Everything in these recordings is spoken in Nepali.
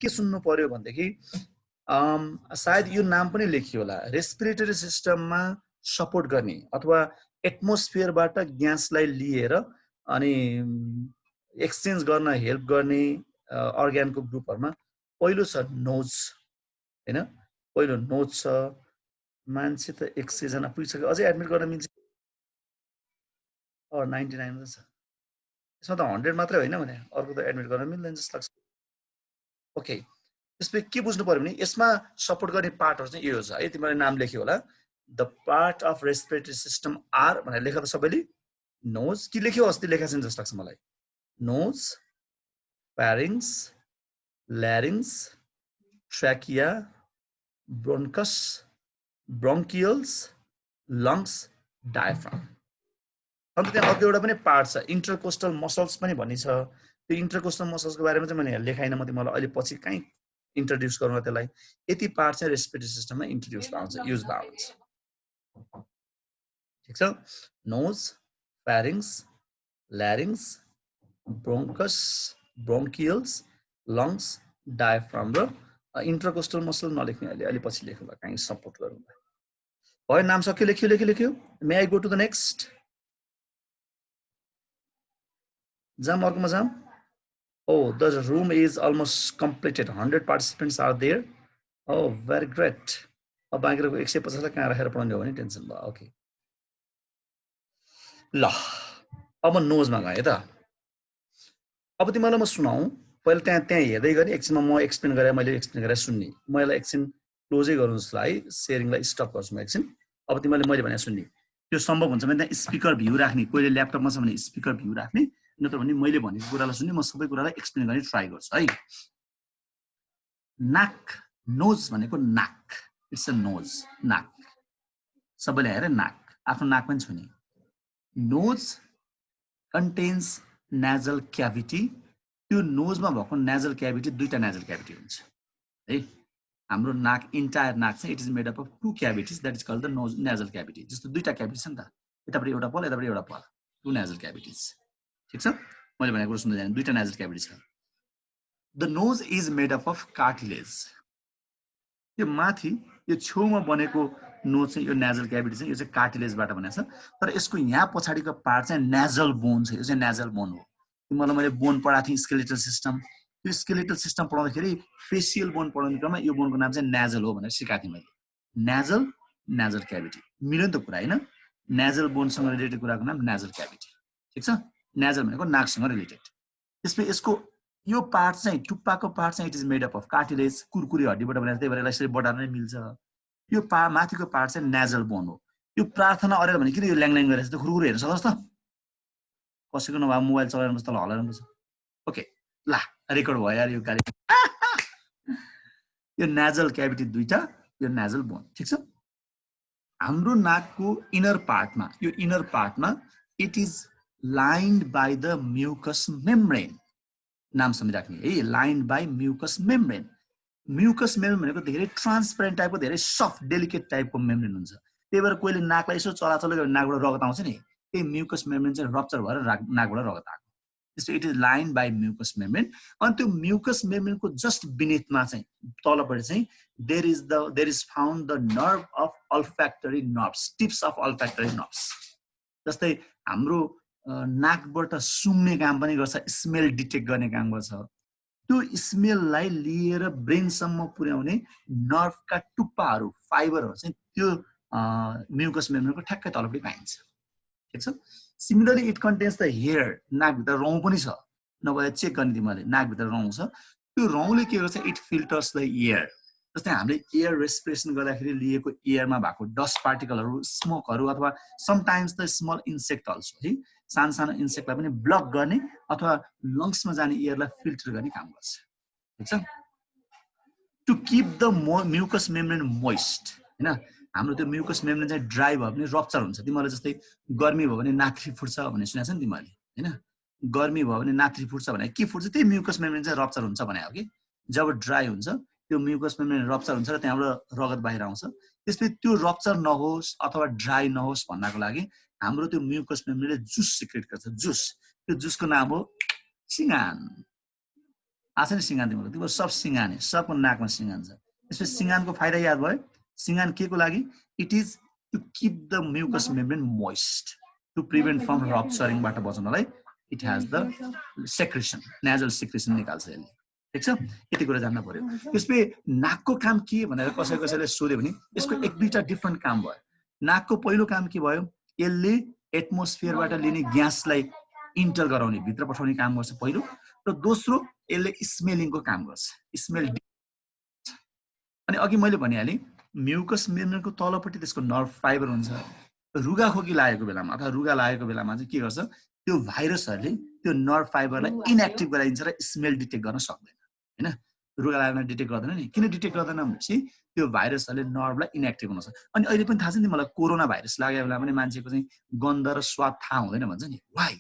के सुन्नु पर्यो भनेदेखि सायद यो नाम पनि लेखियो होला, रेस्पिरेटरी सिस्टममा सपोर्ट गर्ने अथवा एटमोस्फियरबाट ग्यासलाई लिएर अनि एक्सचेन्ज गर्न हेल्प गर्ने अर्ग्यानको ग्रुपहरुमा पहिलो छ नोज हैन, पहिलो नोज छ। मान्छे त 100 जना पुगिसक्यो, अझै एडमिट गर्न मिल्छ 99 छ। यसमा त 100 मात्रै होइन भने अर्को त एडमिट गर्न मिल्दैन जस्तो लाग्छ। ओके, त्यसपछि के बुझ्नु पर्यो भने यसमा सपोर्ट गर्ने पार्टहरु चाहिँ यो छ है, तिमीले नाम लेख्यो होला। The part of respiratory system are भनेर लेख त सबैले। नोज के लेख्यो, अस्ति लेखा छैन जस्तो लाग्छ मलाई। Nose, pharynx, larynx, trachea, bronchus, bronchioles, lungs, diaphragm. अन्त त्यहाँ अर्को एउटा पनि पार्ट छ इन्टरकोस्टल मसल्स पनि भन्ने छ। त्यो इन्टरकोस्टल मसल्सको बारेमा चाहिँ मैले लेखाइन, म तिमीलाई अहिले पछि कहीँ इन्ट्रोड्युस गरौँला त्यसलाई। यति पार्ट चाहिँ रेस्पिरेटरी सिस्टममा इन्ट्रोड्युस हुन्छ, युज हुन्छ। ठिक छ, knows, pharynx, ल्यारिङ्स, bronchus, bronchioles, lungs, diaphragm र इन्टरकोस्टल मसल नलेख्ने, अहिले पछि लेखौँला कहीँ सपोर्ट गरौँला। भयो, नाम सक्यो, लेख्यो। May I go to the next? जाम, अर्कोमा जाम। Oh, the room is almost completed. 100 participants are there. Oh, very great. अब बाँकी 150 लाई कहाँ राखेर पढाउने हो भने टेन्सन भयो। ओके, ल अब नोजमा गए त। अब तिमीलाई म सुनाऊ, पहिले त्यहाँ हेर्दै गर्ने, एकछिनमा म एक्सप्लेन गरेर सुन्ने। म यसलाई एकछिन क्लोजै गर्नु जस्तो है, शेयरिङलाई स्टप गर्छु म एकछिन। अब तिमीले मैले भने सुन्ने, त्यो सम्भव हुन्छ भने त्यहाँ स्पिकर भ्यू राख्ने, कोहीले ल्यापटपमा छ भने स्पिकर भ्यू राख्ने, नत्र भने मैले भनेको कुरालाई सुन्ने, म सबै कुरालाई एक्सप्लेन गर्ने ट्राई गर्छु है। नाक, नोज भनेको नाक, इट्स अ नोज, नाक। सबैले हेरे नाक, आफ्नो नाक पनि छुने। Nose contains nasal cavity. त्यो नोजमा भएको नेजल क्याभिटी, दुईटा नेजल क्याभिटी हुन्छ है। हाम्रो नाक, इन्टायर नाक चाहिँ it is made up of two cavities, that is called the nose nasal cavity. जस्तो दुईटा क्याभिटी छ नि त, यतापट्टि एउटा पल, यतापट्टि एउटा पल, टु नेजल क्याभिटिज। ठिक छ, मैले भनेको कुरा सुन्दै जानु, दुईटा नेजल क्याभिटी छ। The nose is made up of cartilage. यो माथि यो छेउमा बनेको नोज चाहिँ, यो नेजल क्याभिटी चाहिँ, यो चाहिँ कार्टिलेजबाट बनेको छ। तर यसको यहाँ पछाडिको पार्ट चाहिँ नेजल बोन छ, यो चाहिँ नेजल बोन हो। तिमीलाई मैले बोन पढाएको थिएँ, स्केलेटल सिस्टम। त्यो स्केलेटल सिस्टम पढाउँदाखेरि फेसियल बोन पढाउने क्रममा यो बोनको नाम चाहिँ नेजल हो भनेर सिकाएको थिएँ मैले। नेजल, नेजल क्याभिटी मिल्यो नि त कुरा हैन। नेजल बोनसँग रिलेटेड कुराको नाम नेजल क्याभिटी। ठिक छ, नेजल भनेको नाकसँग रिलेटेड। त्यसपछि यसको यो पार्ट चाहिँ, टुप्पाको पार्ट चाहिँ it is made up of cartilage, कुरकुरी हड्डीबाट बनेको, त्यही भएर यसलाई यसरी बटार्न नै मिल्छ। यो माथिको पार्ट चाहिँ नेजल बोन हो। यो प्रार्थना अरेर भने किन यो ल्याङ गरेछ त, खुरखुर हेर्न सक्छस् त, कसैको नभए मोबाइल चलाएर बस्छ, तल हलाएर बस्छ। ओके, ला रेकर्ड भयो यार यो गाली। यो नेजल क्याभिटी दुईटा, यो नेजल बोन। ठिक छ, हाम्रो नाकको इनर पार्टमा, यो इनर पार्टमा it is lined by the mucus membrane. नाम सम्झिराख्ने है, lined by mucus membrane. Mucus membrane भनेको धेरै ट्रान्सपेरेन्ट टाइपको, धेरै सफ्ट डेलिकेट टाइपको मेम्ब्रेन हुन्छ। त्यही भएर कोहीले नाकलाई यसो चलाचल गरेर नाकबाट रगत आउँछ नि, त्यही म्युकस मेम्ब्रेन चाहिँ रप्चर भएर नाकबाट रगत आएको। त्यसो it is lined by mucus membrane. अनि त्यो म्युकस मेम्ब्रेनको जस्ट बिनेथमा चाहिँ, तलपट्टि चाहिँ there is found the nerve of olfactory nerves, tips of olfactory nerves. जस्तै हाम्रो नाकबाट सुँघ्ने काम पनि गर्छ, स्मेल डिटेक्ट गर्ने काम गर्छ। त्यो स्मेललाई लिएर ब्रेनसम्म पुर्याउने नर्भका टुप्पाहरू, फाइबरहरू चाहिँ त्यो म्युकस मेम्ब्रेनको ठ्याक्कै तलपट्टि पाइन्छ। ठिक छ, similarly it contains the hair. नाकभित्र रौँ पनि छ, नभए चेक गर्ने तिमीहरूले, नाकभित्र रौँ छ। त्यो रौँले के गर्छ, इट फिल्टर्स द एयर। जस्तै हामीले एयर रेस्पिरेसन गर्दाखेरि लिएको एयरमा भएको डस्ट पार्टिकलहरू, स्मोकहरू, अथवा sometimes the small insect also है, सानो सानो इन्सेक्टलाई पनि ब्लक गर्ने अथवा लङ्समा जाने एयरलाई फिल्टर गर्ने काम गर्छ। ठिक छ, to keep the mucus membrane moist हैन। हाम्रो त्यो म्युकस मेम्ब्रेन चाहिँ ड्राई भयो भने रप्चर हुन्छ। तिमीहरूले जस्तै गर्मी भयो भने नाथ्री फुट्छ भन्ने सुनेको छ नि तिमीहरूले हैन। गर्मी भयो भने नाथ्री फुट्छ भने के फुट्छ, त्यही म्युकस मेम्ब्रेन चाहिँ रप्चर हुन्छ भने हो कि। जब ड्राई हुन्छ त्यो म्युकस मेम्ब्रेन रप्चर हुन्छ र त्यहाँबाट रगत बाहिर आउँछ। त्यसपछि त्यो रप्चर नहोस् अथवा ड्राई नहोस् भन्नको लागि हाम्रो त्यो म्युकस मेम्ब्रेनले जुस सिक्रेट गर्छ, जुस। त्यो जुसको नाम हो चिगान। आछ नि सिँगान तिम्रो तिम्रो सब सिँगाने सबको नाकमा सिँगान छ त्यसपछि सिँगानको फाइदा याद भयो सिँगान के को लागि it is to keep the mucus membrane moist to prevent from रप्चरिङबाट बचाउनलाई it has the secretion nasal secretion निकाल्छ यसले ठीक छ यति कुरा जान्न पर्यो त्यसपछि नाकको काम के भनेर कसैले सोध्यो भने यसको एक दुईटा डिफरेन्ट काम भयो नाकको पहिलो काम के भयो यसले एटमोस्फियरबाट लिने ग्यासलाई इन्टर गराउने भित्र पठाउने काम गर्छ पहिलो र दोस्रो यसले स्मेलिङको काम गर्छ स्मेल अनि अघि मैले भनिहालेँ म्युकस मेम्ब्रेनको तलपट्टि त्यसको नर्भ फाइबर हुन्छ रुगा खोकी लागेको बेलामा अथवा रुगा लागेको बेलामा चाहिँ के गर्छ त्यो भाइरसहरूले त्यो नर्भ फाइबरलाई इनएक्टिभ गराइदिन्छ र स्मेल डिटेक्ट गर्न सक्दैन हैन रुगा लागेर डिटेक्ट गर्दैन नि किन डिटेक्ट गर्दैन भनेपछि त्यो भाइरसहरूले नर्भलाई इनएक्टिभ बनाउँछ अनि अहिले पनि थाहा छ नि मलाई कोरोना भाइरस लागेको बेला पनि मान्छेको चाहिँ गन्ध र स्वाद थाहा हुँदैन भन्छ नि why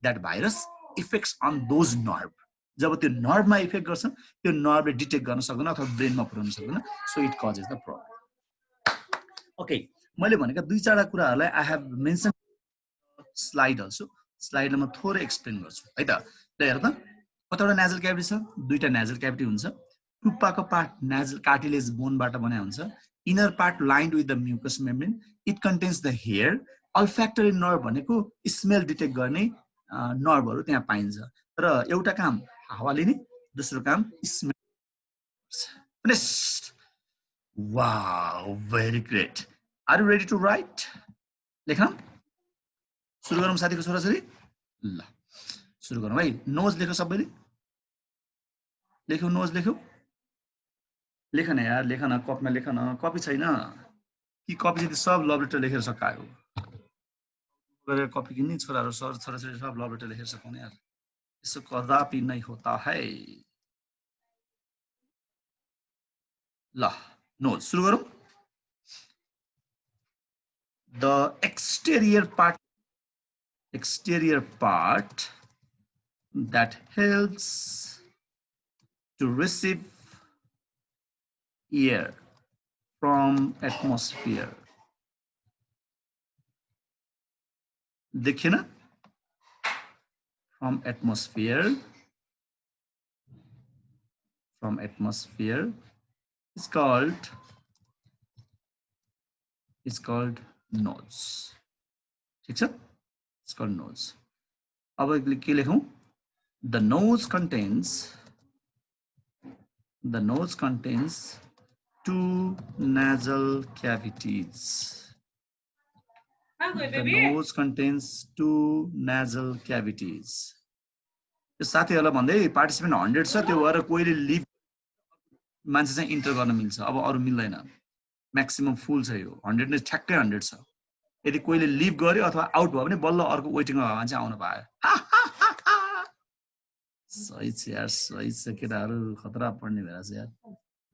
that virus effects on those nerve जब त्यो नर्भमा इफेक्ट गर्छ त्यो नर्भले डिटेक्ट गर्न सक्दैन अथवा ब्रेनमा पुर्याउन सक्दैन so it causes the problem okay मैले भनेका दुई चारवटा कुराहरूलाई I have mention slide also स्लाइडमा म थोरै एक्सप्लेन गर्छु है त ल हेर त कतिवटा नेजल क्याभिटी छ दुईटा नेजल क्याभिटी हुन्छ टुप्पाको पार्ट नेजल कार्टिलेज बोनबाट बनाएको हुन्छ inner part lined with the mucus membrane it contains the hair olfactory nerve भनेको स्मेल डिटेक्ट गर्ने नर्भहरू त्यहाँ पाइन्छ र एउटा काम हावा लिने दोस्रो काम smell wow very great are you ready to write लेखौँ सुरु गरौँ साथीको छोराछोरी ल सुरु गरौँ है नोज लेख सबैले लेख्यौ नोज लेख्यौ लेख न यार लेख न कपीमा लेख न कपी छैन कि कपी चाहिँ सब लभ लेटर लेखेर सकायो गरेर कपी किन्ने छोराहरू छोराछोरी सब लभ लेटर लेखेर सकाउने यार यसो कदापि नै होता है ल नोज सुरु गरौँ the exterior part that helps to receive air from atmosphere देखिए ना from atmosphere is called nose ठीक छ it's called nose अब के लेखौं the nose contains two nasal cavities यो साथीहरुलाई भन्दै पार्टिसिपेन्ट 100 छ त्यो भएर कोहीले लिभ मान्छे चाहिँ इन्टर गर्न मिल्छ अब अरु मिल्दैन म्याक्सिमम फुल छ यो 100 नै ठ्याक्कै 100 छ यदि कोहीले लिभ गर्यो अथवा आउट भयो भने बल्ल अर्को वेटिङमा भए चाहिँ आउन पायो सही छ यार सही छ केटाहरु खतरा पढ्ने भएर छ यार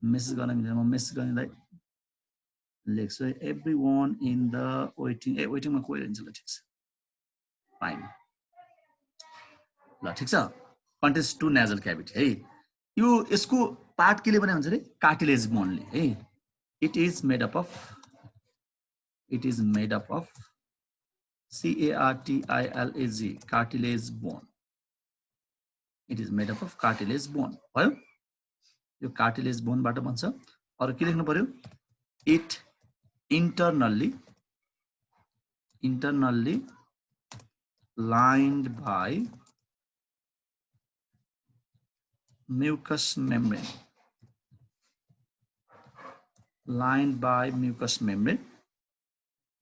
मेसेज गर्न मिल्दैन म मेसेज गर्नेलाई लेख्छु एभ्रीवन इन द वेटिङ वेटिङमा कोही रहन्छ ल ठीक छ फाइन ल ठीक छ कन्टेन्स टु नेजल क्याभिटी है यो यसको पार्ट केले बनाएको हुन्छ रे कार्टिलेज बोनले है it is made up of cartilage cartilage bone it is made up of cartilage bone भयो यो cartilage bone बाट बन्छ अरु के लेख्नु पर्यो it internally lined by mucous membrane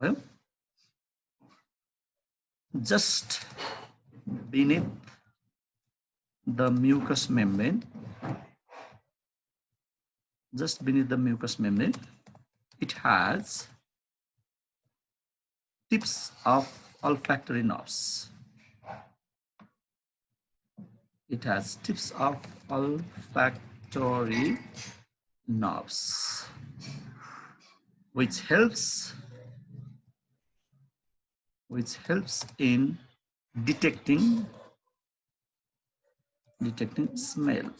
well, just beneath the mucous membrane it has tips of olfactory nerves which helps in detecting smell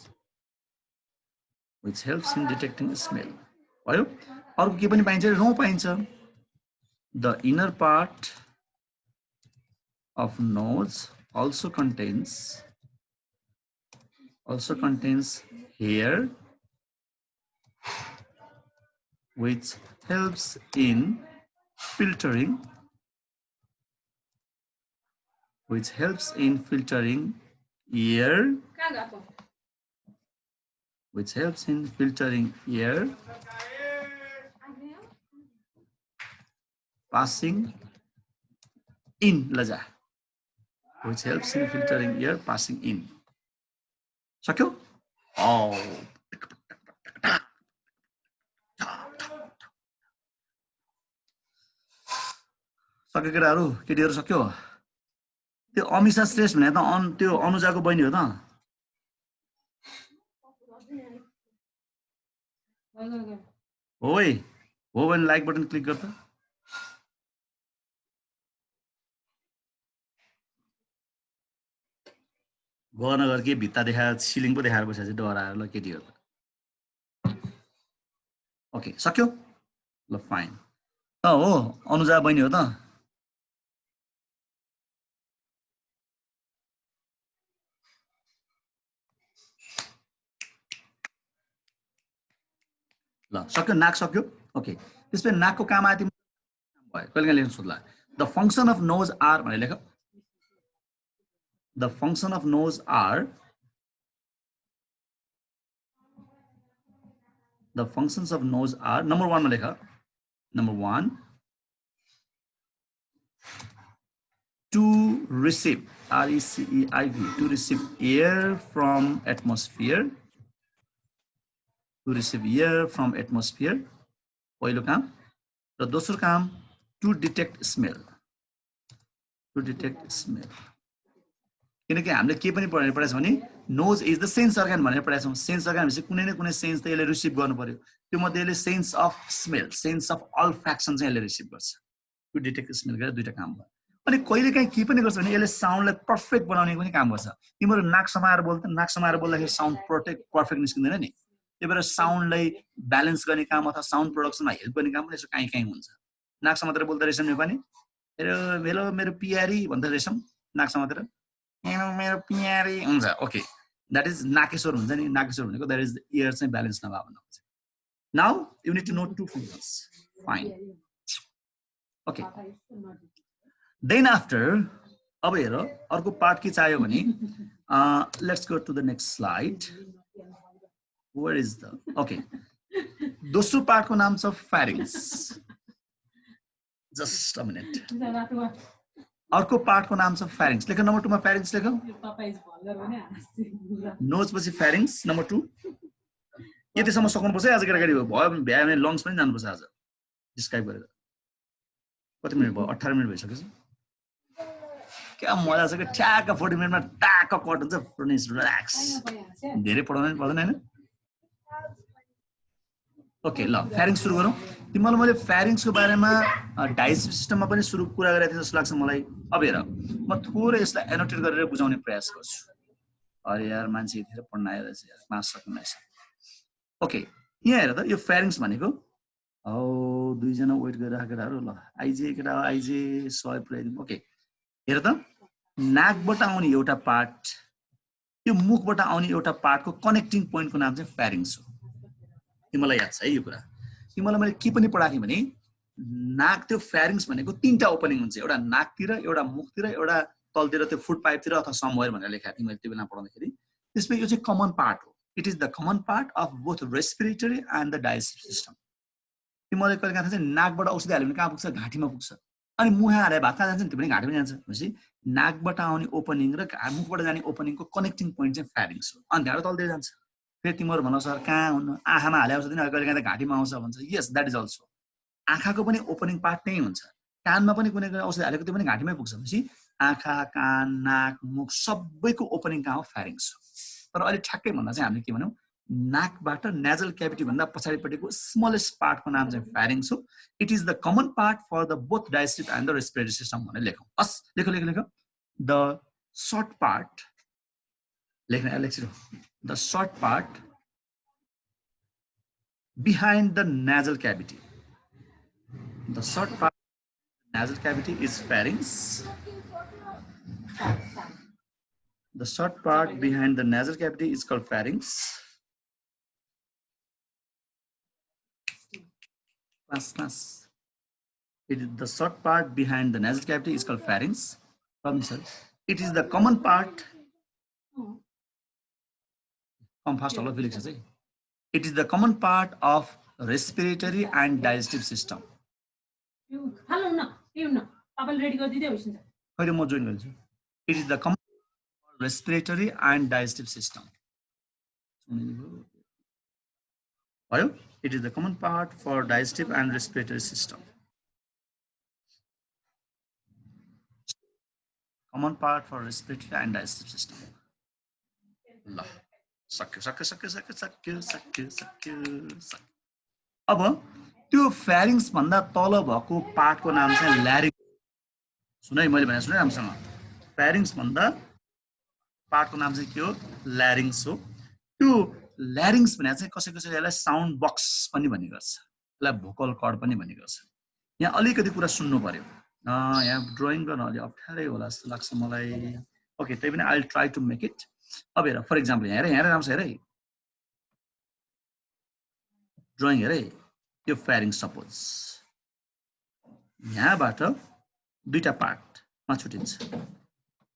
भयो अरु के पनि पाइन्छ रौँ पाइन्छ the inner part of nose also contains also contains hair, which helps in filtering, air, passing in, laja, which helps in filtering air passing in. सक्यो? Oh. सक्यो केटाहरु, केटीहरु सक्यो? त्यो अमिषा श्रेष्ठ भने त त्यो अनुजाको बहिनी हो त? ओइ, हो भने लाइक बटन क्लिक गर त। गनगर के भित्ता देखाएर सिलिङ पो देखाएर बसेछ डराएर ल केटीहरु। ओके, सक्यो? ल फाइन। हो, अनुजा बहिनी हो त? ल सक्यो, नाक सक्यो। ओके, त्यसपछि नाकको काम आयो भयो, कहिले लेख्न सोध्ला। The function of nose are भनेर लेख। The function of nose are, the functions of nose are, number 1 मा लेख। number 1, to receive, R-E-C-E-I-V, to receive air from atmosphere, पहिलो काम। र दोस्रो काम, to detect smell, किनकि हामीले के पनि पढेको छ भने nose is the sense organ भनेर पढाएको छौँ। सेन्स अर्गन भनेपछि कुनै न कुनै सेन्स त यसले रिसिभ गर्नु पर्यो। त्यो मध्ये यसले sense of smell, sense of olfaction चाहिँ यसले रिसिभ गर्छ। टु डिटेक्ट स्मेल गरेर दुईटा काम भयो। अनि कहिलेकाहीँ के पनि गर्छ भने यसले साउन्डलाई पर्फेक्ट बनाउने पनि काम गर्छ। तिम्रो नाक समाएर बोल्दा, नाक समाएर बोल्दाखेरि साउन्ड पर्फेक्ट निस्किँदैन नि। त्यही भएर साउन्डलाई ब्यालेन्स गर्ने काम अथवा साउन्ड प्रोडक्सनमा हेल्प गर्ने काम पनि यसो काहीँ काहीँ हुन्छ। नाक समातेर बोल्दा रेशमले पनि हेलो मेरो पियारी भन्दा रेशम नाक समातेर मेरो पियारी हुन्छ। ओके, द्याट इज नाकेश्वर हुन्छ नि। नाकेश्वर भनेको द्याट इज इयर चाहिँ ब्यालेन्स नभएको हुन्छ। Now you need to know two functions. Fine, okay. Then after, अब हेर अर्को पार्ट के चाहियो भने let's go to the next slide. Where is the, okay, दोस्रो पार्टको नाम छ फ्यारिङ्स। Just a minute. अर्को पार्टको नाम छ फ्यारिङ्स। लेख नम्बर 2 मा फ्यारिङ्स लेख। नोज पछि फ्यारिङ्स नम्बर 2। यतिसम्म सक्नुपर्छ आज केटाकेटी भयो भ्यायो भने लङ्स पनि जानुपर्छ आज डिस्क्राइब गरेर। कति मिनट भयो? 18 मिनट भइसकेछ। क्या मजा छ कि ठ्याक्क 40 मिनटमा टाक्क कट हुन्छ। प्रोनिस रिल्याक्स, धेरै पढाउनु पनि पर्दैन हैन। ओके, ल फ्यारिङ्स सुरु गरौँ। तिमीलाई मैले फ्यारिङ्सको बारेमा डाइजेस्टिभ सिस्टममा पनि सुरु कुरा गरेको थिएँ जस्तो लाग्छ मलाई। अब हेर, म थोरै यसलाई एनोटेट गरेर बुझाउने प्रयास गर्छु। अरे यार मान्छे यतिखेर पढ्न आएर चाहिँ यार क्लास सक्नु रहेछ। ओके, यहाँ हेर त, यो फ्यारिङ्स भनेको हौ दुईजना वेट गरिरहेको केटाहरू। ल आइजे केटा आइजे, सय पुऱ्याइदिउँ। ओके, हेर त, नाकबाट आउने एउटा पार्ट, यो मुखबाट आउने एउटा पार्टको कनेक्टिङ पोइन्टको नाम चाहिँ फ्यारिङ्स हो। तिमीलाई याद छ है यो कुरा? तिमीलाई मैले के पनि पढाएको थिएँ भने नाक, त्यो फ्यारिङ्स भनेको 3टा ओपनिङ हुन्छ। एउटा नाकतिर, एउटा मुखतिर, एउटा तलतिर त्यो फुड पाइपतिर अथवा समवेयर भनेर लेखाएको थिएँ मैले त्यो बेला पढाउँदाखेरि। त्यसमा यो चाहिँ कमन पार्ट हो। It is the common part of both respiratory and the digestive system. तिमीलाई कहिले काहीँ चाहिँ नाकबाट औषधि हाल्यो भने कहाँ पुग्छ? घाँटीमा पुग्छ। अनि मुहा हाले भात खान जान्छ नि, त्यो पनि घाँटीमा जान्छ। भनेपछि नाकबाट आउने ओपनिङ र मुखबाट जाने ओपनिङको कनेक्टिङ पोइन्ट चाहिँ फ्यारिङ्स हो। अनि त्यहाँबाट तलतिर जान्छ। फेरि तिमीहरू भनौ सर कहाँ हुनु? आँखामा हाले औषधि नि कहिले काहीँ घाँटीमा आउँछ भन्छ। यस, द्याट इज अल्सो। आँखाको पनि ओपनिङ पार्ट त्यही हुन्छ। कानमा पनि कुनै कुनै औषधि हालेको त्यो पनि घाँटीमै पुग्छ। भनेपछि आँखा, कान, नाक, मुख सबैको ओपनिङ कहाँ हो? फ्यारिङ्स हो। तर अहिले ठ्याक्कै भन्दा चाहिँ हामीले के भन्यौँ? नाकबाट नेजल क्याभिटी भन्दा पछाडिपट्टिको स्मलेस्ट पार्टको नाम चाहिँ फ्यारिङ्स हो। It is the common part for the both digestive and the respiratory system भनेर लेखौँ। हस्, लेख लेख लेख। द सर्ट पार्ट, लेख्न एलेक्सिरो। The short part behind the nasal cavity. The short part of the nasal cavity is pharynx. The short part behind the nasal cavity is called pharynx. It is the short part behind the nasal cavity is called pharynx. It is the common part. Come fast, all of you. It is the common part of respiratory and digestive system. It is the common respiratory and digestive system. It is the common part for digestive and respiratory system. Common part for respiratory and digestive system. अब त्यो pharynx भन्दा तल भएको पार्टको नाम चाहिँ larynx. सुन है मैले भने सुन राम्रोसँग. Pharynx भन्दा पार्टको नाम चाहिँ के हो? Larynx हो. त्यो larynx भने चाहिँ कसैले यसलाई साउन्ड बक्स पनि भन्ने गर्छ. यसलाई भोकल कर्ड पनि भन्ने गर्छ. यहाँ अलिकति कुरा सुन्नु पर्यो. यहाँ ड्राइङ गर्न अलि अप्ठ्यारै होला जस्तो लाग्छ मलाई. ओके, त्यही पनि I will try to make it. अब हेर, फर एक्जाम्पल यहाँ हेर राम्रो छ हेर है. ड्राइङ हेर है. यो pharynx सपोज यहाँबाट दुईटा पार्टमा छुटिन्छ.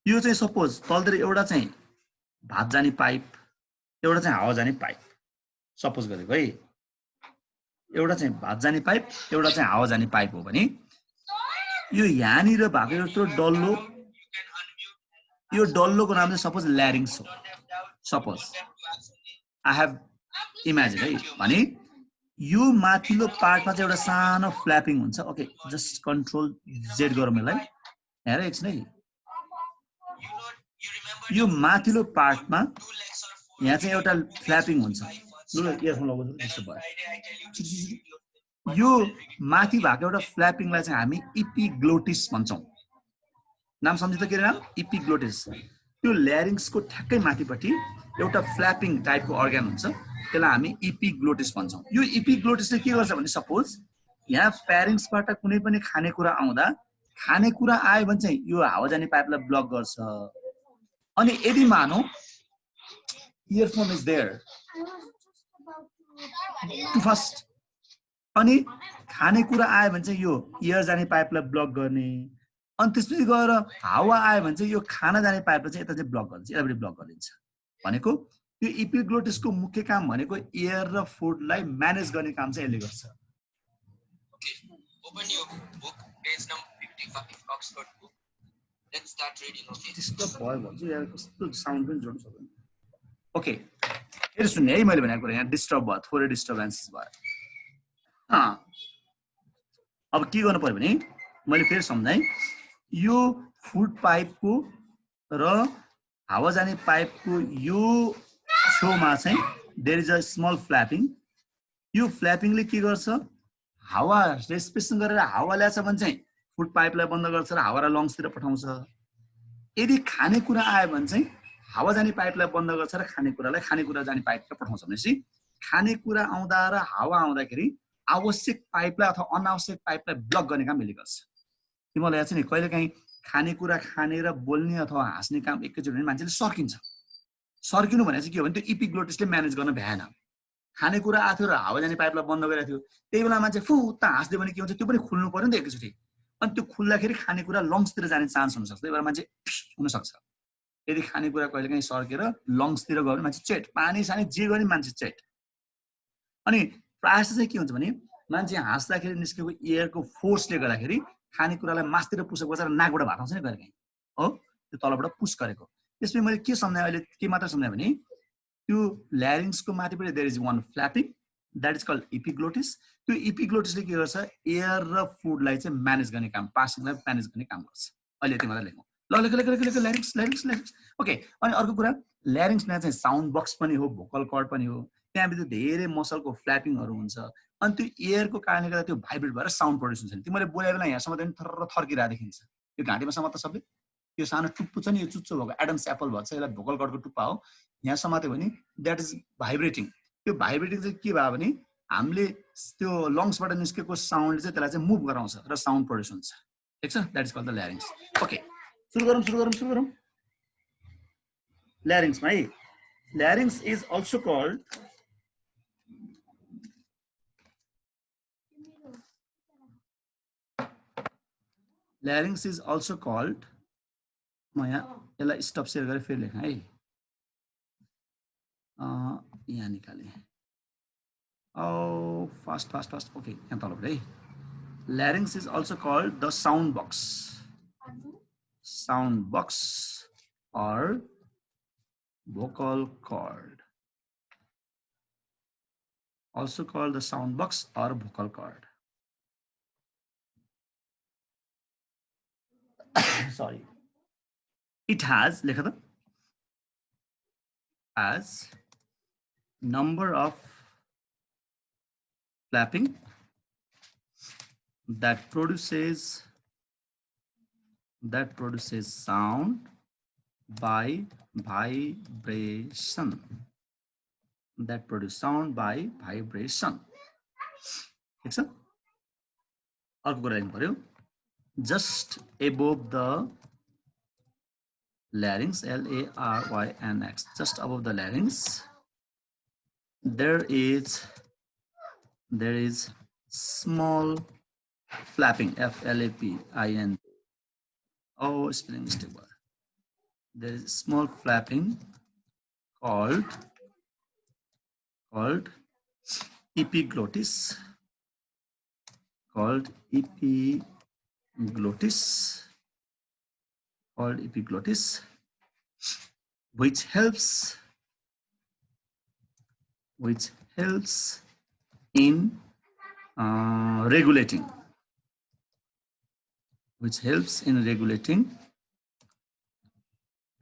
यो चाहिँ सपोज तलतिर एउटा चाहिँ भात जाने पाइप, एउटा चाहिँ हावा जाने पाइप सपोज गरेको है. एउटा चाहिँ भात जाने पाइप, एउटा चाहिँ हावा जाने पाइप हो भने यो यहाँनिर भएको यत्रो डल्लो, यो डल्लोको नाम चाहिँ सपोज larynx हो. सपोज आई हेभ इमेजिन है भने यो माथिल्लो पार्टमा चाहिँ एउटा सानो फ्ल्यापिङ हुन्छ. ओके, जस्ट कन्ट्रोल जेड गरौँ यसलाई. हेर एकछिन है. यो माथिल्लो पार्टमा यहाँ चाहिँ एउटा फ्ल्यापिङ हुन्छ. यो माथि भएको एउटा फ्ल्यापिङलाई चाहिँ हामी इपिग्लोटिस भन्छौँ. नाम सम्झि त के नाम? इपिग्लोटिस. त्यो ल्यारिङ्सको ठ्याक्कै माथिपट्टि एउटा फ्ल्यापिङ टाइपको अर्ग्यान हुन्छ. त्यसलाई हामी इपिग्लोटिस भन्छौँ. यो इपिग्लोटिसले के गर्छ भने सपोज यहाँ फ्यारिङ्सबाट कुनै पनि खानेकुरा आउँदा खानेकुरा आयो भने चाहिँ यो हावा जाने पाइपलाई ब्लक गर्छ. अनि यदि मानौ earphone is there to first, अनि खानेकुरा आयो भने चाहिँ यो इयर जाने पाइपलाई ब्लक गर्ने. अनि त्यसपछि गएर हावा आयो भने चाहिँ यो खाना जाने पाइपलाई चाहिँ यता चाहिँ ब्लक गरिदिन्छ, यतापट्टि ब्लक गरिदिन्छ. भनेको यो इपिग्लोटिसको मुख्य काम भनेको एयर र फुडलाई म्यानेज गर्ने काम चाहिँ यसले गर्छ. Open your book, page number 55, Oxford book. Let's start reading, okay? Disturb भयो भन्छ यार, कस्तो साउन्ड पनि जोड्नु सक्दैन. ओके, फेरि सुन्ने है मैले भनेको कुरा. यहाँ डिस्टर्ब भयो, थोरै डिस्टर्बेन्सेस भयो. अब के गर्नु पर्यो भने मैले फेरि सम्झाएँ. यो फुड पाइपको र हावा जाने पाइपको यो छेउमा चाहिँ देयर इज अ स्मल फ्ल्यापिङ. यो फ्ल्यापिङले के गर्छ? हावा रेस्पिरेसन गरेर हावा ल्याछ भने चाहिँ फुड पाइपलाई बन्द गर्छ र हावा र लङ्सतिर पठाउँछ. यदि खानेकुरा आयो भने चाहिँ हावा जाने पाइपलाई बन्द गर्छ र खानेकुरा जाने पाइपलाई पठाउँछ. भनेपछि खानेकुरा आउँदा र हावा आउँदाखेरि आवश्यक पाइपलाई अथवा अनावश्यक पाइपलाई ब्लक गर्ने काम यसले गर्छ. तिमीलाई याद छ नि, कहिलेकाहीँ खानेकुरा खाने र बोल्ने अथवा हाँस्ने काम एकैचोटि भने मान्छेले सर्किन्छ. सर्किनु भने चाहिँ के हो भने त्यो इपिग्लोटिसले म्यानेज गर्न भ्याएन. खानेकुरा आएको थियो र हावा जाने पाइपलाई बन्द गरेको थियो, त्यही बेला मान्छे फुत्त हाँस्दै भने के हुन्छ, त्यो पनि खुल्नु पर्यो नि त एकैचोटि. अनि त्यो खुल्दाखेरि खानेकुरा लङ्सतिर जाने चान्स हुनसक्छ. त्यही भएर मान्छे हुनसक्छ. यदि खानेकुरा कहिलेकाहीँ सर्केर लङ्सतिर गयो भने मान्छे चेट, पानी सानी जे गर्ने मान्छे चेट. अनि प्रायः चाहिँ के हुन्छ भने मान्छे हाँस्दाखेरि निस्केको एयरको फोर्सले गर्दाखेरि खानेकुरालाई मासतिर पुसअप गर्छ र नाकबाट भाताउँछ नि कहिलेकाहीँ. हो, त्यो तलबाट पुस गरेको. त्यसपछि मैले के सम्झाएँ अहिले, के मात्र सम्झाएँ भने त्यो ल्यारिङ्सको माथिपट्टि there is one flapping that is called epiglottis. त्यो इपिग्लोटिसले के गर्छ? एयर र फुडलाई चाहिँ म्यानेज गर्ने काम, पासिङलाई म्यानेज गर्ने काम गर्छ. अहिले यति मात्र लेखौँ. ल ल्यारिङ्स. ओके, अनि अर्को कुरा, ल्यारिङ्समा चाहिँ साउन्ड बक्स पनि हो, भोकल कर्ड पनि हो. त्यहाँभित्र धेरै मसलको फ्ल्यापिङहरू हुन्छ. अनि त्यो एयरको कारणले गर्दा त्यो भाइब्रेट भएर साउन्ड प्रड्युस हुन्छ. तिमीले बोले बेला यहाँसम्म पनि थर्र थर्किरहेको देखिन्छ. यो घाँटीमा समात्दा सबै यो सानो टुप्पो छ नि, यो चुच्चो भएको एडम्स एप्पल भन्छ, यसलाई भोकल कर्डको टुप्पा हो. यहाँ समात्यो भने द्याट इज भाइब्रेटिङ. त्यो भाइब्रेटिङ चाहिँ के भयो भने हामीले त्यो लङ्सबाट निस्केको साउन्डले चाहिँ त्यसलाई चाहिँ मुभ गराउँछ र साउन्ड प्रड्युस हुन्छ. ठिक छ, that is called the larynx. Okay, सुरु गरौँ. larynx, right? Larynx is also called म यहाँ स्टप सेयर गरेर फेरि लेखेँ है यहाँ निकालेँ फास्ट ओके यहाँ तलबाट है larynx is also called the sound box or vocal cord, also called the sound box or vocal cord. Sorry, it has as number of flapping that produces sound by vibration, that produce sound by vibration. ठिक छ अर्को कुरा लेख्नु पर्यो just above the larynx, LARYNX, just above the larynx there is small flapping, FLAPIN. Oh, spelling mistake. There is small flapping called epiglottis, which helps in regulating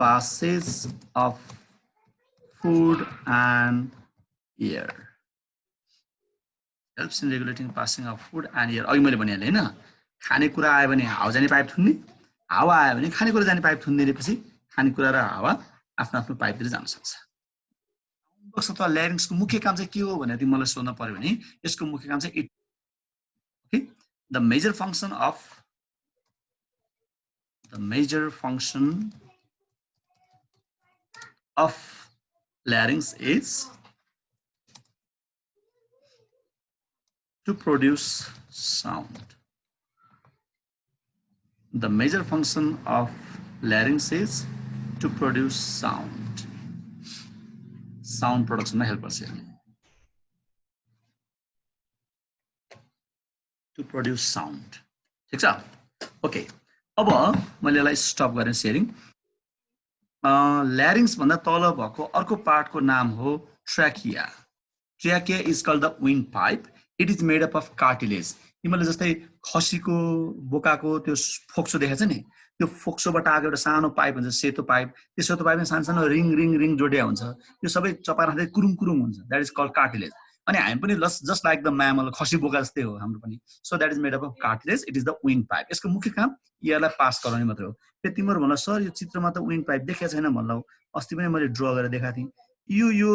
passage of food and air. Helps in regulating passing of food and air. अघि मैले भनिहालेँ हैन खानेकुरा आयो भने हावा जाने पाइप थुन्ने, हावा आयो भने खानेकुरा जाने पाइप थुन्नेपछि खानेकुरा र हावा आफ्नो आफ्नो पाइपतिर जान सक्छ। बक्स अथवा ल्यारिङ्सको मुख्य काम चाहिँ के हो भनेर तिमीलाई सोध्न पर्यो भने यसको मुख्य काम चाहिँ okay the major function of larynx is to produce sound. The major function of larynx is to produce sound. Sound production ma help गर्छ यसले to produce sound. ठिक छ ओके अब मैले यसलाई स्टप गरेँ शेयरिङ ल्यारिङ्स भन्दा तल भएको अर्को पार्टको नाम हो trachea is called the wind pipe it is made up of cartilage तिमीले जस्तै खसीको बोकाको त्यो फोक्सो देखेछ नि त्यो फोक्सोबाट आएको एउटा सानो पाइप हुन्छ सेतो पाइप त्यो सेतो पाइपमा सानो सानो रिङ रिङ रिङ जोडिया हुन्छ त्यो सबै चपाराँदै कुरुङ कुरुङ हुन्छ द्याट इज कल्ड कार्टिलेज अनि हामी पनि जस्ट लाइक द म्यामल खसी बोका जस्तै हो हाम्रो पनि so that is made up of cartilage it is the wind pipe यसको मुख्य काम एयरलाई पास गराउने मात्र हो तिम्रो भन्ला सर यो चित्रमा त विन्ड पाइप देखेको छैन भन्ला अस्ति पनि मैले ड्र गरेर देखाएको थिएँ यो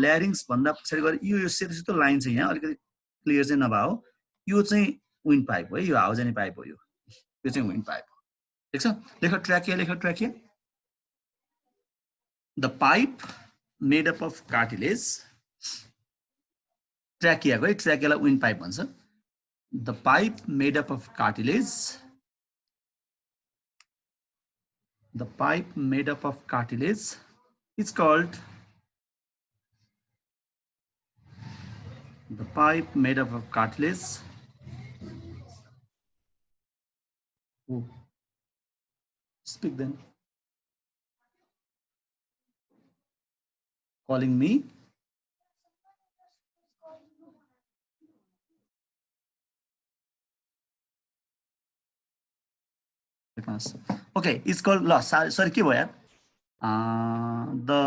ल्यारिङ्स भन्दा पछाडि गएर यो सेतो सेतो लाइन चाहिँ यहाँ अलिकति क्लियर चाहिँ नभए यो चाहिँ विन्ड पाइप हो यो हावा जाने पाइप हो यो चाहिँ विन्ड पाइप हो ठिक छ लेख trachea the pipe made up of cartilage ट्र्याकियालाई विन्ड पाइप भन्छ the pipe made up of cartilage the pipe made up of cartilage is called oh, speak then calling me okay it's called sorry के भयो यार the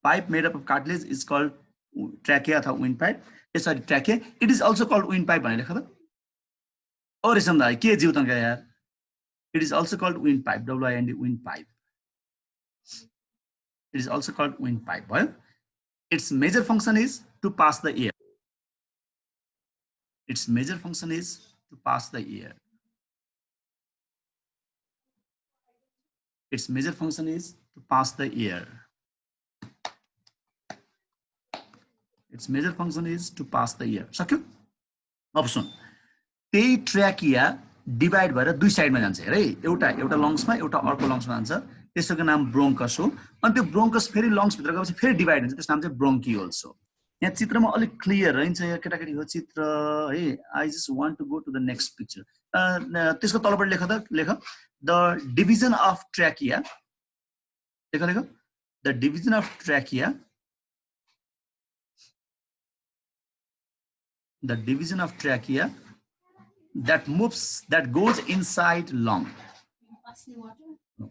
pipe made up of cartilage is called trachea अथवा wind pipe sorry trachea it is also called wind pipe भनेर लेख त ओ रेशम दाइ के जिउ तन्का यार it is also called wind pipe WIND wind pipe it is also called wind pipe भयो its major function is to pass the air its major function is to pass the air its major function is to pass the air it's major function is to pass the air. सक्यो. अब सुन, त्यही ट्र्याकिया डिभाइड भएर दुई साइडमा जान्छ हेर है. एउटा लङ्समा एउटा अर्को लङ्समा जान्छ. त्यसको नाम ब्रोङ्कस हो. अनि त्यो ब्रोङ्कस फेरि लङ्सभित्र गएपछि फेरि डिभाइड हुन्छ. त्यसको नाम चाहिँ ब्रोङ्कियोल्स हो. यहाँ चित्रमा अलिक क्लियर रहन्छ यहाँ केटाकेटी हो चित्र है. I just want to go to the next picture. त्यसको तलबाट लेख द डिभिजन अफ ट्र्याकिया. लेख the division of trachea. The division of trachea that goes inside lung. No.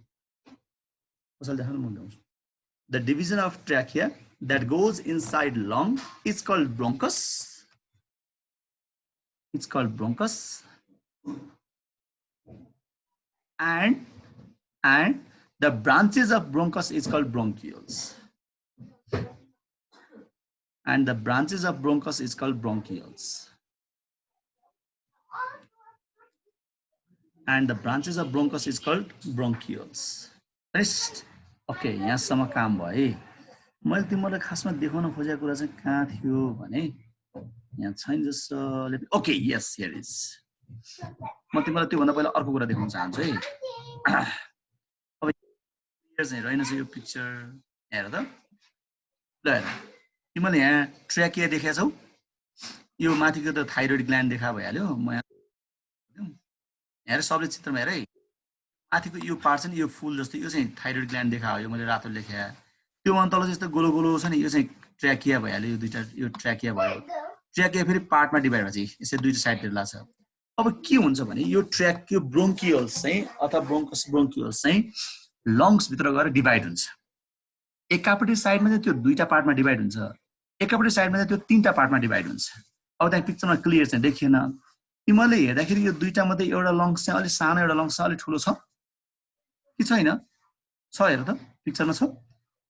The division of trachea that goes inside lung is called bronchus. It's called bronchus. And the branches of bronchus is called bronchioles. And the branches of bronchus is called bronchioles. And the branches of bronchus is called bronchioles. Rest. Okay, यहाँसम्म काम भयो है. मैले तिमीलाई खासमा देखाउन खोजेको कुरा चाहिँ कहाँ थियो भने यहाँ छैन जस्तो. Okay, yes, here is. म तिमीलाई त्यो भन्दा पहिला अर्को कुरा देखाउन चाहन्छु है. अब क्लियर चाहिँ रहेनछ यो पिक्चर. हेर त. ल हेर. तिमीले यहाँ ट्र्याकिया देखेका छौ. यो माथिको त थाइरोइड ग्ल्यान्ड देखा भइहाल्यो. म हेर सबले चित्रमा हेर है. माथिको यो पार्ट छ नि, यो फुल जस्तो, यो चाहिँ थाइरोइड ग्ल्यान्ड देखा हो. यो मैले रातो लेखे. त्यो मन तल जस्तो गोलो गोलो छ नि, यो चाहिँ ट्र्याकिया भइहाल्यो. यो दुईटा यो ट्र्याकिया भयो. ट्र्याकिया फेरि पार्टमा डिभाइड भएपछि यसै दुईटा साइडतिर लाग्छ. अब के हुन्छ भने यो यो ब्रोङ्कियोल्स चाहिँ अथवा ब्रोङ्कस ब्रोङ्कियोल्स चाहिँ लङ्सभित्र गएर डिभाइड हुन्छ. एकापट्टि साइडमा चाहिँ त्यो दुईटा पार्टमा डिभाइड हुन्छ. एकापट्टि साइडमा चाहिँ त्यो तीनटा पार्टमा डिभाइड हुन्छ. अब त्यहाँ पिक्चरमा क्लियर चाहिँ देखिएन. तिमीले हेर्दाखेरि यो दुईटा मध्ये एउटा लङ्स चाहिँ अलिक सानो, एउटा लङ्स चाहिँ अलिक ठुलो छ कि छैन? छ, हेर त पिक्चरमा छ.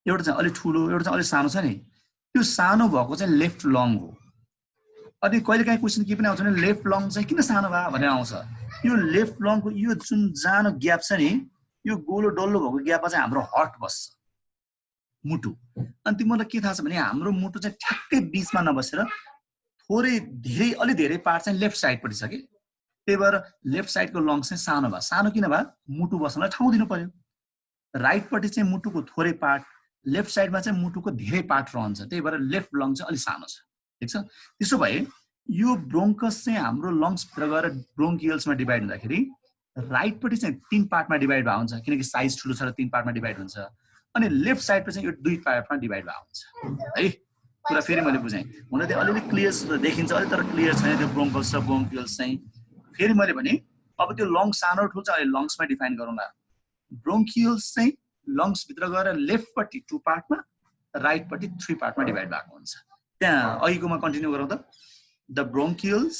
एउटा चाहिँ अलिक ठुलो, एउटा चाहिँ अलिक सानो छ नि. त्यो सानो भएको चाहिँ लेफ्ट लङ हो. अनि कहिलेकाहीँ क्वेसन के पनि आउँछ भने लेफ्ट लङ चाहिँ किन सानो भयो भनेर आउँछ. यो लेफ्ट लङको यो जुन जानो ग्याप छ नि, यो गोलो डल्लो भएको ग्यापमा चाहिँ हाम्रो हार्ट बस्छ, मुटु. अनि तिमीलाई के थाहा छ भने हाम्रो मुटु चाहिँ ठ्याक्कै बिचमा नबसेर थोरै धेरै अलि धेरै पार्ट चाहिँ लेफ्ट साइडपट्टि छ कि. त्यही भएर लेफ्ट साइडको लङ चाहिँ सानो भयो. सानो किन भयो? मुटु बस्नलाई ठाउँ दिनु पर्यो. राइटपट्टि चाहिँ मुटुको थोरै पार्ट, लेफ्ट साइडमा चाहिँ मुटुको धेरै पार्ट रहन्छ. त्यही भएर लेफ्ट लङ चाहिँ अलिक सानो छ. ठिक छ. त्यसो भए यो ब्रोङ्कस चाहिँ हाम्रो लङ्सभित्र गएर ब्रोङ्कियल्समा डिभाइड हुँदाखेरि राइटपट्टि चाहिँ तीन पार्टमा डिभाइड भएको हुन्छ, किनकि साइज ठुलो छ र तीन पार्टमा डिभाइड हुन्छ. अनि लेफ्ट साइडमा चाहिँ यो दुई पार्टमा डिभाइड भएको हुन्छ है. कुरा फेरि मैले बुझाएँ. हुन त अलिअलि क्लियर देखिन्छ अलि, तर क्लियर छैन त्यो ब्रोङ्कस र ब्रोङ्कियल्स चाहिँ. फेरि मैले भने अब त्यो लङ सानो ठुलो चाहिँ अहिले लङ्समा डिफाइन गरौँला. ब्रोङ्कियल्स चाहिँ लङ्सभित्र गएर लेफ्टपट्टि टु पार्टमा, राइटपट्टि थ्री पार्टमा डिभाइड भएको हुन्छ. त्यहाँ अघिकोमा कन्टिन्यू गरौँ त. The bronchioles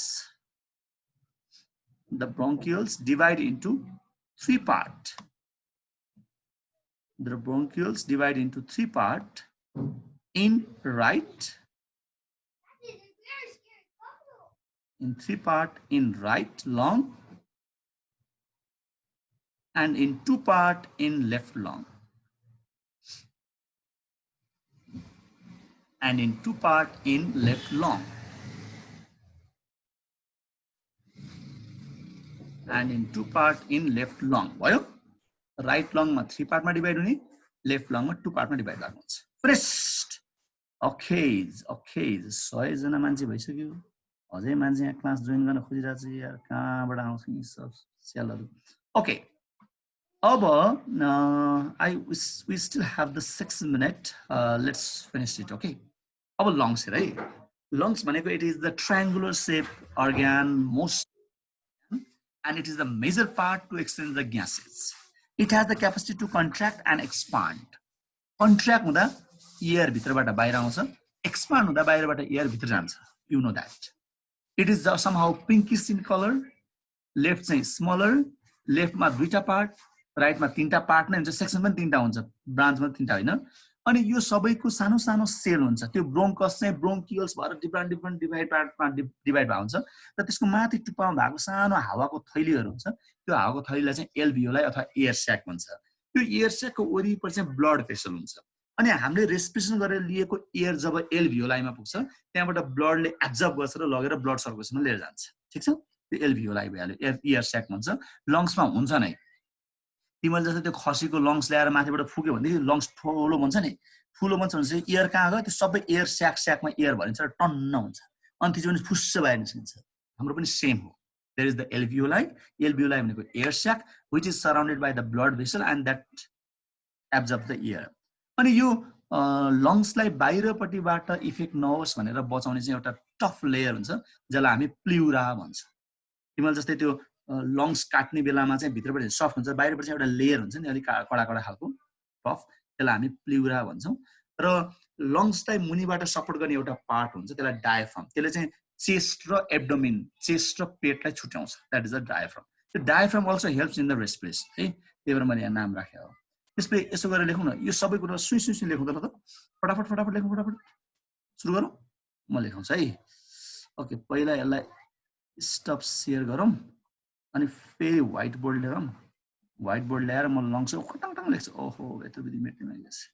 divide into three parts. The bronchioles divide into three parts in right, lung, and in two part in left lung, and in two part in left lung, and in two part in left lung. भयो. राइट लङमा थ्री पार्टमा डिभाइड हुने, लेफ्ट लङमा टु पार्टमा डिभाइड भएको हुन्छ. फर्स्ट ओके 100 जना मान्छे भइसक्यो. अझै मान्छे यहाँ क्लास जोइन गर्न खोजिरहेको छ यार. कहाँबाट आउँछ नि सब स्यालहरु. ओके, अब we still have the 6 minute. Let's finish it. Okay, अब lungs हेर है. Lungs भनेको it is the triangular shape organ, most, and it is the major part to exchange the gases. It has the capacity to contract and expand. Contract हुँदा air भित्रबाट बाहिर आउँछ, expand हुँदा बाहिरबाट air भित्र जान्छ. You know that. It is somehow pinkish in color. Left चाहिँ smaller, left मा दुईटा part, right मा तीनटा part नै हुन्छ, section पनि तीनटा हुन्छ, branch मा तीनटा हैन. अनि यो सबैको सानो सानो सेल हुन्छ. त्यो ब्रोङ्कस चाहिँ ब्रोङ्कियल्स भएर डिफरेन्ट डिभाइड पार्टमा डिभाइड भएको हुन्छ र त्यसको माथि टुप्पामा भएको सानो हावाको थैलीहरू हुन्छ. त्यो हावाको थैलीलाई चाहिँ एल्भियोलाई अथवा एयर स्याक भन्छ. त्यो एयर स्याकको वरिपरि चाहिँ ब्लड भेसल हुन्छ. अनि हामीले रेस्पिरेसन गरेर लिएको एयर जब एल्भियोलाईमा पुग्छ त्यहाँबाट ब्लडले एब्जर्ब गर्छ र लगेर ब्लड सर्कुलेसनमा लिएर जान्छ ठीक छ त्यो एल्भियोलाई भइहाल्यो एयर स्याक भन्छ लङ्समा हुन्छ नै तिमीले जस्तो त्यो खसीको लङ्स ल्याएर माथिबाट फुक्यो भनेदेखि लङ्स ठुलो भन्छ नि ठुलो भन्छ भने एयर कहाँ गयो त्यो सबै एयर स्याकमा एयर भरिन्छ र टन्न हुन्छ अनि त्यो चाहिँ फुस्स बाहिर निस्किन्छ हाम्रो पनि सेम हो देयर इज द एल्भियोलाई भनेको air sac which is surrounded by the blood vessel and that absorb the air अनि यो लङ्सलाई बाहिरपट्टिबाट इफेक्ट नहोस् भनेर बचाउने चाहिँ एउटा टफ लेयर हुन्छ जसलाई हामी प्लिउरा भन्छ तिमीले जस्तै त्यो लङ्स काट्ने बेलामा चाहिँ भित्रबाट सफ्ट हुन्छ बाहिरबाट चाहिँ एउटा लेयर हुन्छ नि अलिक कडा खालको टफ त्यसलाई हामी प्लिउरा भन्छौँ र लङ्सलाई मुनिबाट सपोर्ट गर्ने एउटा पार्ट हुन्छ त्यसलाई डायफ्राम त्यसले चाहिँ चेस्ट र एब्डोमिन चेस्ट र पेटलाई छुट्याउँछ द्याट इज द डायफ्राम त्यो diaphragm also helps in the respiration है त्यही भएर मैले यहाँ नाम राखेँ हो त्यसपछि यसो गरेर लेखौँ न यो सबै कुरा सुई लेखौँ त ल त फटाफट लेखौँ फटाफट सुरु गरौँ म लेखाउँछु है ओके पहिला यसलाई स्टप सेयर गरौँ अनि फेरि व्हाइट बोर्ड ल्याएर म लङ्स खटाङ लेख्छु ओहो यत्रो बिधि मेट्नेमा लेख्छु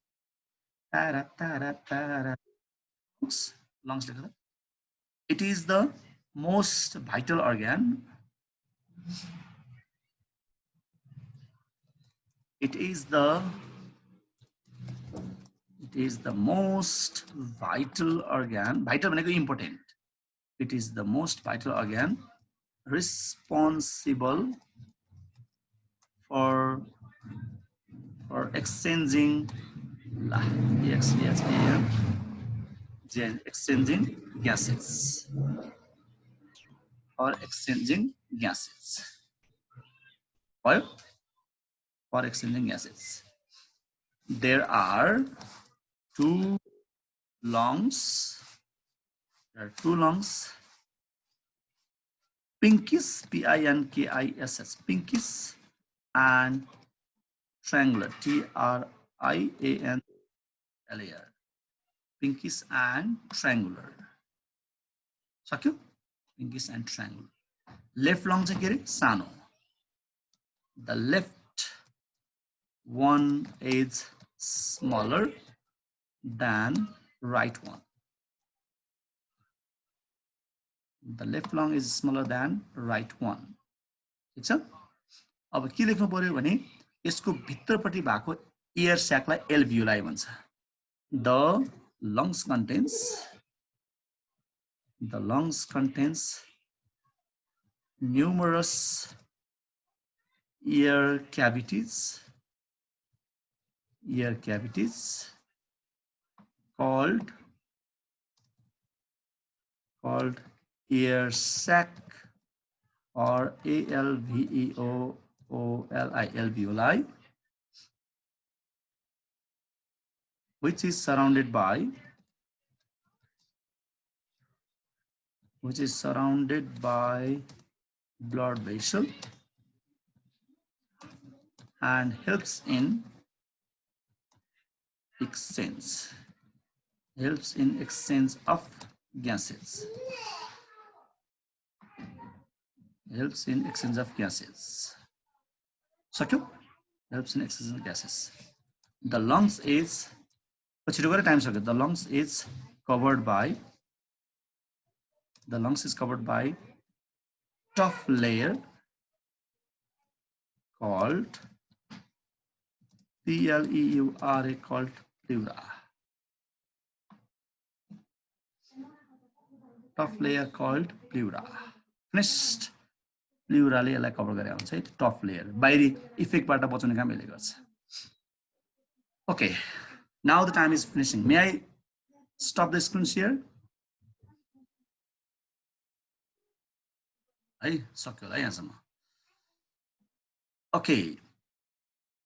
लङ्स लेख्दा it is the most vital organ it is the most vital organ vital भनेको important it is the most vital organ responsible for exchanging exchanging gases for exchanging gases. There are two lungs. Pinkish, P-I-N-K-I-S-S, pinkish and triangular, T-R-I-A-N-L-A-R, pinkish and triangular. Sakyo? Pinkish and triangular. Left lung चाहिँ के रे सानो. The left one is smaller than right one. The left lung is smaller than right one. ठीक छ? अब के लेख्नु पर्यो भने यसको भित्रपट्टि भएको एयर स्याकलाई एल्भियोलाई भन्छ. The lungs contains numerous ear cavities called ear sac or alveoli, alveoli, which is surrounded by blood vessel and helps in exchange of gases. Sakyo? Helps in exchange of gases. The lungs is covered by tough layer called P-L-E-U-R-A, called pleura. Tough layer called pleura. Finished. Pleura ले यसलाई कभर गरे हुन्छ है टफ लेयर बाहिरी इफेक्टबाट बचाउने काम यसले गर्छ. Okay, now the time is finishing. May I stop the screen share? है सक्यो होला यहाँसम्म. Okay,